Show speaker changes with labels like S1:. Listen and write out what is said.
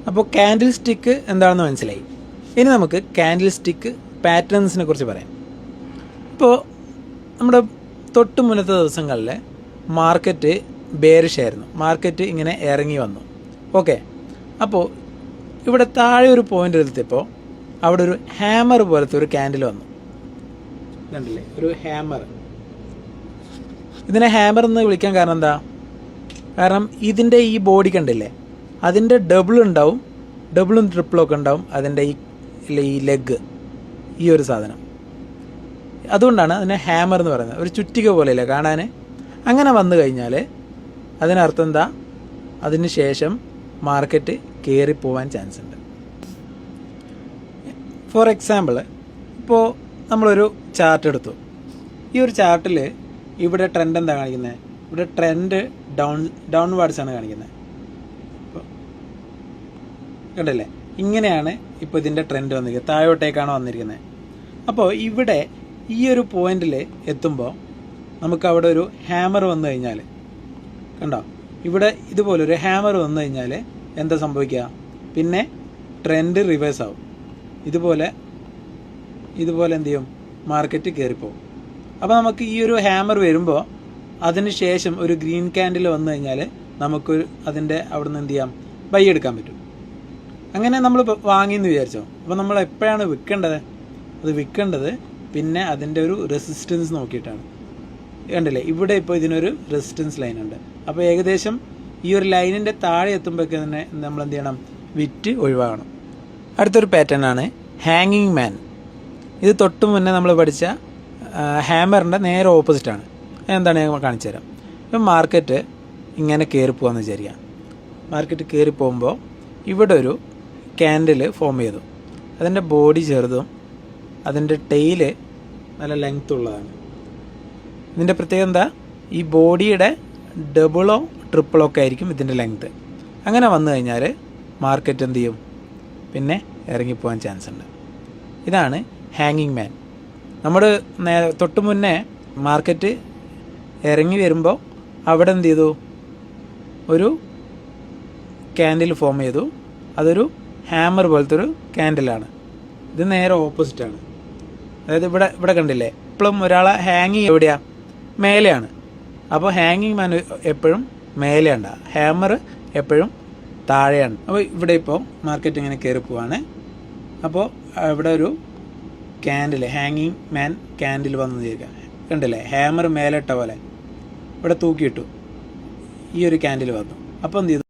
S1: അപ്പോൾ candle stick എന്താണെന്ന് മനസ്സിലായി. ഇനി നമുക്ക് കാൻഡിൽ സ്റ്റിക്ക് പാറ്റേൺസിനെ കുറിച്ച് പറയാം. ഇപ്പോൾ നമ്മുടെ തൊട്ട് മുന്നത്തെ ദിവസങ്ങളിൽ മാർക്കറ്റ് ബേറിഷ് ആയിരുന്നു. മാർക്കറ്റ് ഇങ്ങനെ ഇറങ്ങി വന്നു. ഓക്കെ, അപ്പോൾ ഇവിടെ താഴെ ഒരു പോയിൻ്റ് എടുത്തപ്പോൾ അവിടെ ഒരു ഹാമർ പോലത്തെ ഒരു ക്യാൻഡിൽ വന്നു. കണ്ടില്ലേ, ഒരു ഹാമർ. ഇതിനെ ഹാമർ എന്ന് വിളിക്കാൻ കാരണം എന്താ? കാരണം ഇതിൻ്റെ ഈ ബോഡി കണ്ടില്ലേ, അതിൻ്റെ ഡബിൾ ഉണ്ടാവും, ഡബിളും ട്രിപ്പിളും ഒക്കെ ഉണ്ടാവും അതിൻ്റെ ഈ ലെഗ്, ഈ ഒരു സാധനം. അതുകൊണ്ടാണ് അതിനെ ഹാമർ എന്ന് പറയുന്നത്. ഒരു ചുറ്റിക പോലെയല്ലേ കാണാൻ. അങ്ങനെ വന്നു കഴിഞ്ഞാൽ അതിനർത്ഥം എന്താ? അതിന് ശേഷം മാർക്കറ്റ് കയറിപ്പോവാൻ ചാൻസ് ഉണ്ട്. ഫോർ എക്സാമ്പിൾ, ഇപ്പോൾ നമ്മളൊരു ചാർട്ട് എടുത്തു. ഈ ഒരു ചാർട്ടിൽ ഇവിടെ ട്രെൻഡ് എന്താ കാണിക്കുന്നത്? ഇവിടെ ട്രെൻഡ് ഡൗൺവാർഡ്സ് ആണ് കാണിക്കുന്നത്. കണ്ടില്ലേ, ഇങ്ങനെയാണ് ഇപ്പോൾ ഇതിൻ്റെ ട്രെൻഡ് വന്നിരിക്കുന്നത്, താഴോട്ടേക്കാണ് വന്നിരിക്കുന്നത്. അപ്പോൾ ഇവിടെ ഈ ഒരു പോയിന്റിൽ എത്തുമ്പോൾ നമുക്ക് അവിടെ ഒരു ഹാമർ വന്നു കഴിഞ്ഞാൽ, കണ്ടോ, ഇവിടെ ഇതുപോലൊരു ഹാമർ വന്നു കഴിഞ്ഞാൽ എന്താ സംഭവിക്കുക? പിന്നെ ട്രെൻഡ് റിവേഴ്സ് ആവും. ഇതുപോലെ എന്ത് ചെയ്യും? മാർക്കറ്റ് കയറിപ്പോവും. അപ്പോൾ നമുക്ക് ഈ ഒരു ഹാമർ വരുമ്പോൾ അതിന് ശേഷം ഒരു ഗ്രീൻ ക്യാൻഡിൽ വന്നു കഴിഞ്ഞാൽ നമുക്ക് അതിൻ്റെ അവിടെ നിന്ന് എന്ത് ചെയ്യാം? ബൈ എടുക്കാൻ പറ്റും. അങ്ങനെ നമ്മൾ വാങ്ങിയെന്ന് വിചാരിച്ചോ. അപ്പോൾ നമ്മൾ എപ്പോഴാണ് വിൽക്കേണ്ടത്? അത് വിൽക്കേണ്ടത് പിന്നെ അതിൻ്റെ ഒരു റെസിസ്റ്റൻസ് നോക്കിയിട്ടാണ്. കണ്ടില്ലേ, ഇവിടെ ഇപ്പോൾ ഇതിനൊരു റെസിസ്റ്റൻസ് ലൈൻ ഉണ്ട്. അപ്പോൾ ഏകദേശം ഈ ഒരു ലൈനിൻ്റെ താഴെ എത്തുമ്പോഴേക്ക് തന്നെ നമ്മൾ എന്ത് ചെയ്യണം? വിറ്റ് ഒഴിവാകണം. അടുത്തൊരു പാറ്റേൺ ആണ് ഹാങ്ങിങ് മാൻ. ഇത് തൊട്ട് മുന്നേ നമ്മൾ പഠിച്ച ഹാമറിൻ്റെ നേരെ ഓപ്പോസിറ്റാണ്. എന്താണ് ഞാൻ കാണിച്ചു തരാം. ഇപ്പം മാർക്കറ്റ് ഇങ്ങനെ കയറിപ്പോകാമെന്ന് വിചാരിക്കാം. മാർക്കറ്റ് കയറിപ്പോകുമ്പോൾ ഇവിടെ ഒരു ക്യാൻഡിൽ ഫോം ചെയ്തു. അതിൻ്റെ ബോഡി ചെറുതും അതിൻ്റെ ടെയില് നല്ല ലെങ്ത് ഉള്ളതാണ്. ഇതിൻ്റെ പ്രത്യേകത എന്താ? ഈ ബോഡിയുടെ ഡബിളോ ട്രിപ്പിളോ ഒക്കെ ആയിരിക്കും ഇതിൻ്റെ ലെങ്ത്. അങ്ങനെ വന്നു കഴിഞ്ഞാൽ മാർക്കറ്റ് എന്ത് ചെയ്യും? പിന്നെ ഇറങ്ങിപ്പോകാൻ ചാൻസ് ഉണ്ട്. ഇതാണ് ഹാങ്ങിങ് മാൻ. നമ്മൾ തൊട്ട് മുന്നേ മാർക്കറ്റ് ഇറങ്ങി വരുമ്പോൾ അവിടെ എന്ത് ചെയ്തു? ഒരു ക്യാൻഡിൽ ഫോം ചെയ്തു. അതൊരു ഹാമർ പോലത്തെ ഒരു ക്യാൻഡിലാണ്. ഇത് നേരെ ഓപ്പോസിറ്റാണ്. അതായത് ഇവിടെ കണ്ടില്ലേ, ഇപ്പോഴും ഒരാളെ ഹാങ് എവിടെയാണ്? മേലെയാണ്. അപ്പോൾ ഹാങ്ങിങ് മാൻ എപ്പോഴും മേലെയുണ്ട്, ഹാമർ എപ്പോഴും താഴെയാണ്. അപ്പോൾ ഇവിടെ ഇപ്പോൾ മാർക്കറ്റ് ഇങ്ങനെ കയറി പോവാണ്. അപ്പോൾ ഇവിടെ ഒരു ക്യാൻഡിൽ, ഹാങ്ങിങ് മാൻ ക്യാൻഡിൽ വന്നു തീരുക. കണ്ടില്ലേ, ഹാമർ മേലിട്ട പോലെ ഇവിടെ തൂക്കിയിട്ടു. ഈ ഒരു ക്യാൻഡിൽ വന്നു. അപ്പോൾ എന്ത് ചെയ്തു?